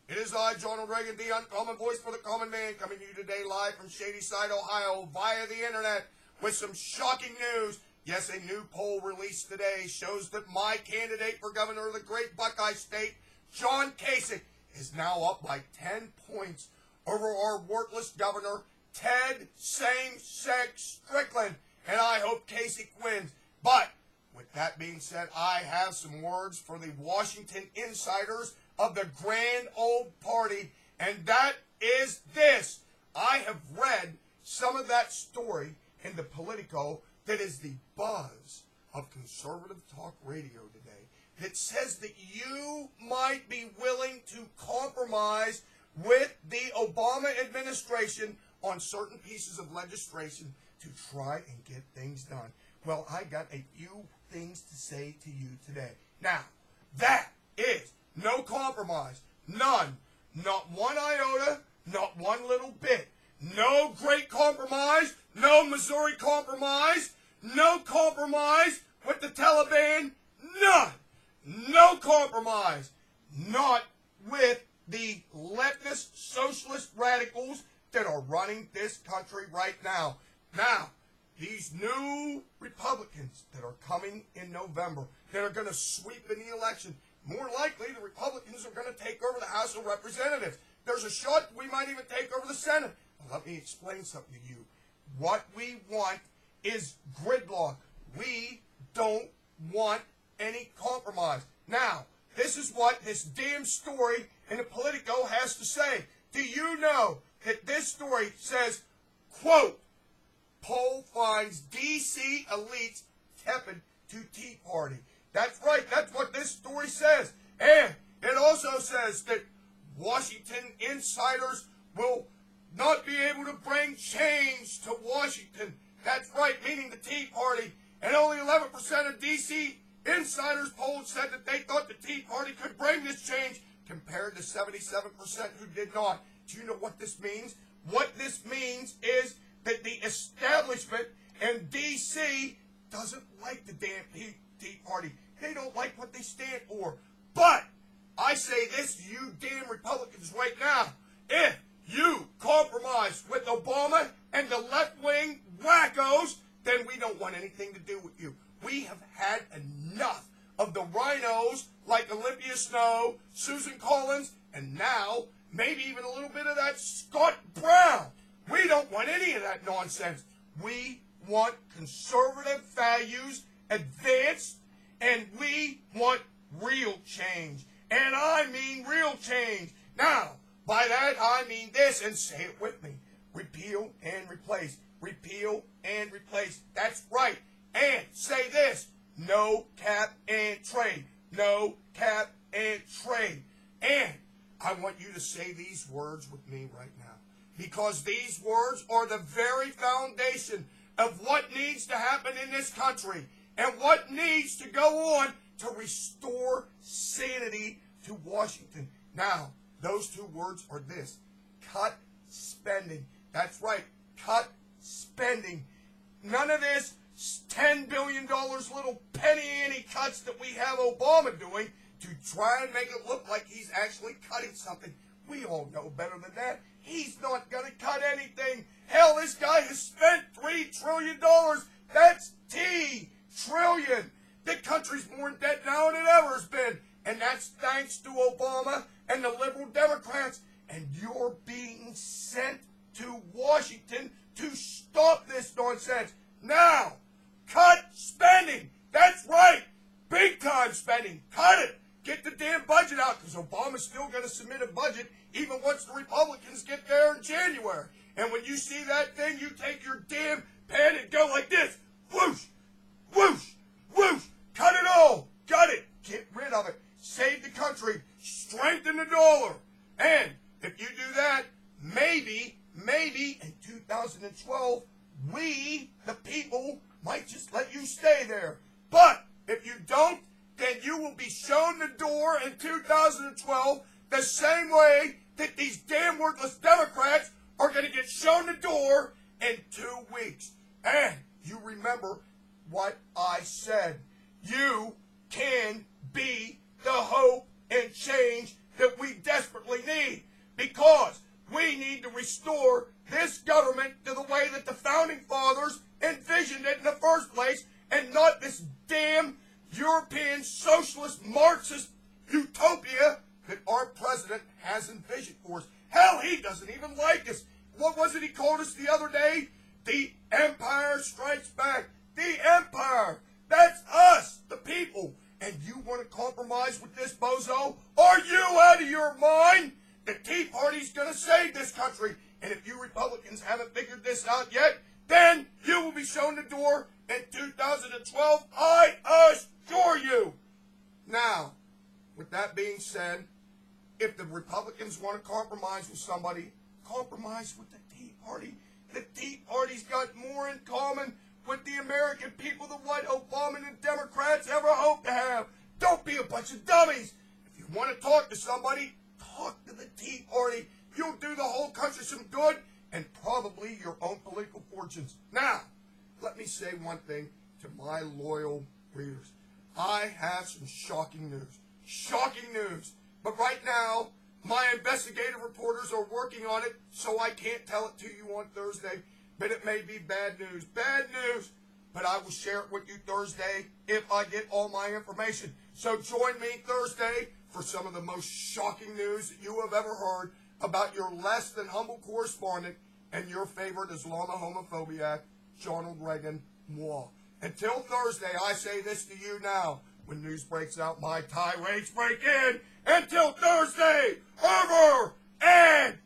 It is I, Ronald Reagan, the uncommon voice for the common man, coming to you today live from Shadyside, Ohio, via the internet, with some shocking news. Yes, a new poll released today shows that my candidate for governor of the great Buckeye State, John Kasich, is now up by 10 points over our worthless governor, Ted Same-Sex Strickland. And I hope Kasich wins. But with that being said, I have some words for the Washington insiders of the grand old party, and that is this. I have read some of that story in the Politico that is the buzz of conservative talk radio today that says that you might be willing to compromise with the Obama administration on certain pieces of legislation to try and get things done. Well, I got a few things to say to you today. Now, that is no compromise. None. Not one iota. Not one little bit. No great compromise. No Missouri compromise. No compromise with the Taliban. None. No compromise. Not with the leftist socialist radicals that are running this country right now. Now, these new Republicans that are coming in November, that are going to sweep in the election, more likely the Republicans are going to take over the House of Representatives. There's a shot we might even take over the Senate. Now, let me explain something to you. What we want is gridlock. We don't want any compromise. Now, this is what this damn story in the Politico has to say. Do you know that this story says, quote, poll finds D.C. elites tepid to Tea Party. That's right. That's what this story says. And it also says that Washington insiders will not be able to bring change to Washington. That's right, meaning the Tea Party. And only 11% of D.C. insiders polled said that they thought the Tea Party could bring this change, compared to 77% who did not. Do you know what this means? What this means is that the establishment in D.C. doesn't like the damn Tea Party. They don't like what they stand for. But I say this to you damn Republicans right now. If you compromise with Obama and the left-wing wackos, then we don't want anything to do with you. We have had enough of the rhinos like Olympia Snowe, Susan Collins, and now maybe even a little bit of that Scott Brown. We don't want any of that nonsense. We want conservative values advanced, and we want real change. And I mean real change. Now, by that I mean this, and say it with me. Repeal and replace. Repeal and replace. That's right. And say this. No cap and trade. No cap and trade. And I want you to say these words with me right now, because these words are the very foundation of what needs to happen in this country and what needs to go on to restore sanity to Washington. Now, those two words are this: cut spending. That's right, cut spending. None of this $10 billion little penny-ante cuts that we have Obama doing to try and make it look like he's actually cutting something. We all know better than that. He's not going to cut anything. Hell, this guy has spent $3 trillion. That's T-trillion. The country's more in debt now than it ever has been. And that's thanks to Obama and the liberal Democrats. And you're being sent to Washington to stop this nonsense. Now, cut spending. That's right. Big time spending. Cut it. Get the damn budget out, because Obama's still going to submit a budget even once the Republicans get there in January. And when you see that thing, you take your damn pen and go like this. Whoosh, whoosh, whoosh. Cut it all. Cut it. Get rid of it. Save the country. Strengthen the dollar. And if you do that, maybe in 2012, we, the people, might just let you stay there. But if you don't, then you will be shown the door in 2012 the same way that these damn worthless Democrats are going to get shown the door in 2 weeks. And you remember what I said. You can be the hope and change that we desperately need. has envisioned for us. Hell, he doesn't even like us. What was it he called us the other day? The Empire Strikes Back. The Empire. That's us, the people. And you want to compromise with this bozo? Are you out of your mind? The Tea Party's going to save this country. And if you Republicans haven't figured this out yet, then you will be shown the door in 2012. I assure you. Now, with that being said, if the Republicans want to compromise with somebody, compromise with the Tea Party. The Tea Party's got more in common with the American people than what Obama and the Democrats ever hoped to have. Don't be a bunch of dummies. If you want to talk to somebody, talk to the Tea Party. You'll do the whole country some good and probably your own political fortunes. Now, let me say one thing to my loyal readers. I have some shocking news. Shocking news. But right now, my investigative reporters are working on it, so I can't tell it to you on Thursday. But it may be bad news. Bad news. But I will share it with you Thursday if I get all my information. So join me Thursday for some of the most shocking news that you have ever heard about your less than humble correspondent and your favorite Islamo homophobiac, Ronald Reagan, moi. Until Thursday, I say this to you now. When news breaks out, my tirades break in. Until Thursday, over and